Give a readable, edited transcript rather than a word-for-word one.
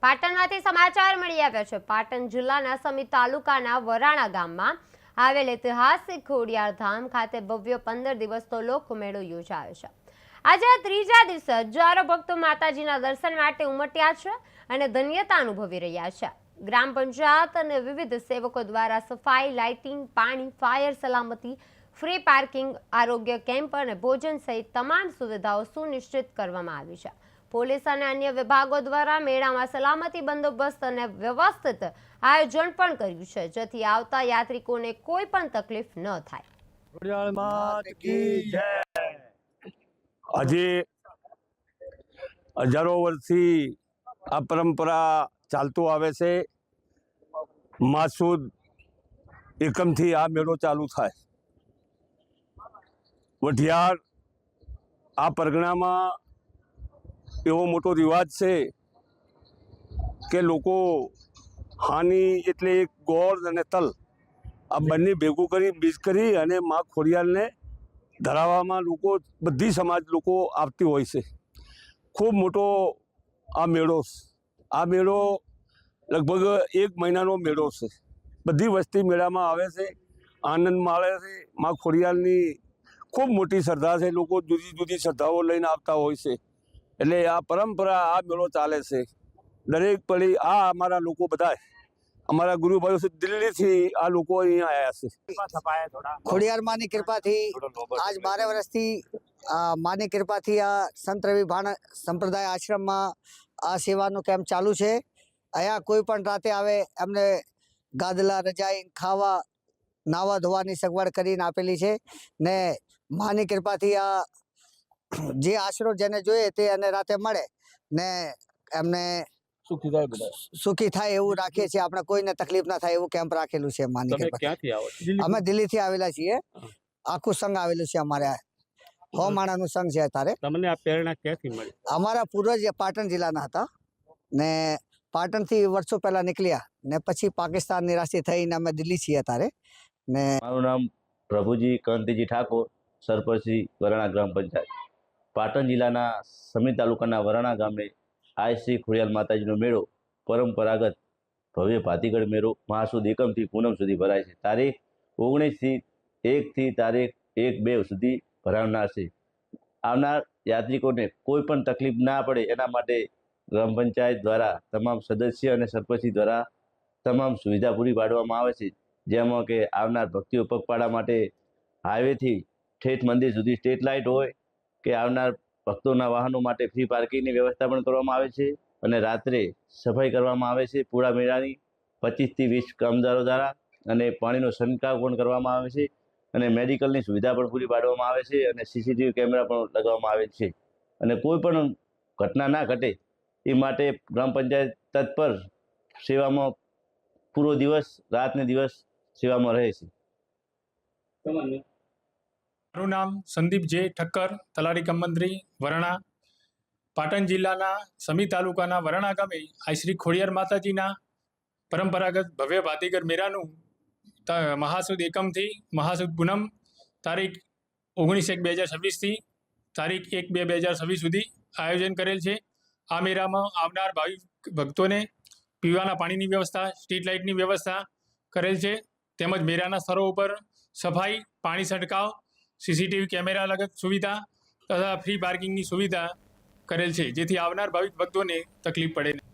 પાટણમાંથી સમાચાર મળી આવ્યા છે। પાટણ જિલ્લાના સમી તાલુકાના વરાણા ગામમાં આવેલ ઐતિહાસિક ખોડિયાર ધામ ખાતે ભવ્ય 15 દિવસનો લોકમેળો યોજાયો છે। આજે ત્રીજા દિવસે હજારો ભક્તો માતાજીના દર્શન માટે ઉમટ્યા છે અને ધન્યતા અનુભવી રહ્યા છે। ગ્રામ પંચાયત અને વિવિધ સેવકો દ્વારા સફાઈ, લાઇટિંગ, પાણી, ફાયર સલામતી, ફ્રી પાર્કિંગ, આરોગ્ય કેમ્પ અને ભોજન સહિત તમામ સુવિધાઓ સુનિશ્ચિત કરવામાં આવી છે। પોલીસ અને અન્ય વિભાગો દ્વારા મેળામાં સલામતી બંદોબસ્ત અને વ્યવસ્થિત આયોજન પણ કર્યું છે, જેથી આવતા યાત્રિકોને કોઈ પણ તકલીફ ન થાય। આજે હજારો વર્ષથી આ પરંપરા ચાલતો આવે છે। માસુદ એકમથી આ મેળો ચાલુ થાય। વઢિયાર આ પરગણામાં એવો મોટો રિવાજ છે કે લોકો હાની એટલે એક ગોળ અને તલ આ બંને ભેગું કરી બીજ કરી અને મા ખોડિયારને ધરાવવામાં લોકો બધી સમાજ લોકો આવતી હોય છે। ખૂબ મોટો આ મેળો લગભગ 1 મહિનાનો મેળો છે। બધી વસ્તી મેળામાં આવે છે, આનંદ માણે છે। મા ખોડિયારની ખૂબ મોટી શ્રદ્ધા છે, લોકો જુદી જુદી શ્રદ્ધાઓ લઈને આવતા હોય છે। એટલે આ પરંપરા આ મેળો ચાલે છે। દરેક પડી આ અમારા લોકો બધા અમારા ગુરુભાઈઓ દિલ્હીથી આ લોકો અહીંયા આવ્યા છે। ખોડિયાર માની કૃપાથી આજ 12 વર્ષથી માની કૃપાથી આ સંત રવિ ભાણ સંપ્રદાય આશ્રમમાં આ સેવાનું કેમ્પ ચાલુ છે। અહીંયા કોઈ પણ રાતે આવે એમને ગાદલા, રજાઈ, ખાવા, નાવા ધોવાની સગવડ કરીને આપેલી છે ને માની કૃપાથી આ જે આશરો જેને જોઈએ તે અને રાતે મળે ને એમને સુખી થાય એવું રાખીએ છીએ। આપણે કોઈને તકલીફ ના થાય એવું કેમ્પ રાખેલું છે માની કૃપાથી। અમે દિલ્હીથી આવેલા છીએ, આખું સંઘ આવેલું છે અમારે। 100 માણસનું સંઘ છે અત્યારે। તમને આ પ્રેરણા ક્યાંથી મળી? અમારા પૂર્વજ પાટણ જિલ્લાના હતા ને પાટણથી વર્ષો પહેલા નીકળ્યા ને પછી પાકિસ્તાન નિરાશી થઈને અમે દિલ્હી છીએ અત્યારે ને। મારું નામ પ્રભુજી કાંતિજી ઠાકોર, સરપંચ વરાણા ગ્રામ પંચાયત। પાટણ જિલ્લાના સમી તાલુકાના વરાણા ગામે આ શ્રી ખોડિયાર માતાજીનો મેળો પરંપરાગત ભવ્ય ભાતીગળ મેળો મહાસુદ એકમથી પૂનમ સુધી ભરાય છે। તારીખ 19 થી 1 થી તારીખ 1-2 સુધી ભરાવનાર છે। આવનાર યાત્રિકોને કોઈ પણ તકલીફ ના પડે એના માટે ગ્રામ પંચાયત દ્વારા તમામ સદસ્ય અને સરપંચ દ્વારા તમામ સુવિધા પૂરી પાડવામાં આવે છે। જેમાં કે આવનાર ભક્તિઓ પગપાળા માટે હાઈવેથી ઠેઠ મંદિર સુધી સ્ટ્રીટ લાઇટ હોય કે આવનાર ભક્તોના વાહનો માટે ફ્રી પાર્કિંગની વ્યવસ્થા પણ કરવામાં આવે છે અને રાત્રે સફાઈ કરવામાં આવે છે પૂરા મેળાની 25 થી 20 કામદારો દ્વારા અને પાણીનો છંટકાવ પણ કરવામાં આવે છે અને મેડિકલની સુવિધા પણ પૂરી પાડવામાં આવે છે અને સીસીટીવી કેમેરા પણ લગાવવામાં આવે છે અને કોઈ પણ ઘટના ના ઘટે એ માટે ગ્રામ પંચાયત તત્પર સેવામાં પૂરો દિવસ રાત ને દિવસ સેવામાં રહે છે। મારું નામ સંદીપ જે ઠક્કર, તલાટી કમ મંત્રી વરાણા। પાટણ જિલ્લાના સમી તાલુકાના વરાણા ગામે આ શ્રી ખોડિયાર માતાજીના પરંપરાગત ભવ્ય ભાતીગળ મેળાનું મહાસુદ એકમથી મહાસુદ પૂનમ તારીખ 19/1/2026થી તારીખ 1/2/2026 સુધી આયોજન કરેલ છે। આ મેળામાં આવનાર ભાવિક ભક્તોને પીવાના પાણીની વ્યવસ્થા, સ્ટ્રીટ લાઇટની વ્યવસ્થા કરેલ છે તેમજ મેળાના સ્થળો ઉપર સફાઈ, પાણી છંટકાવ, સીસીટીવી કેમેરા લગત સુવિધા તથા ફ્રી પાર્કિંગની સુવિધા કરેલ છે, જેથી આવનાર ભાવિક ભક્તોને તકલીફ પડે નહીં।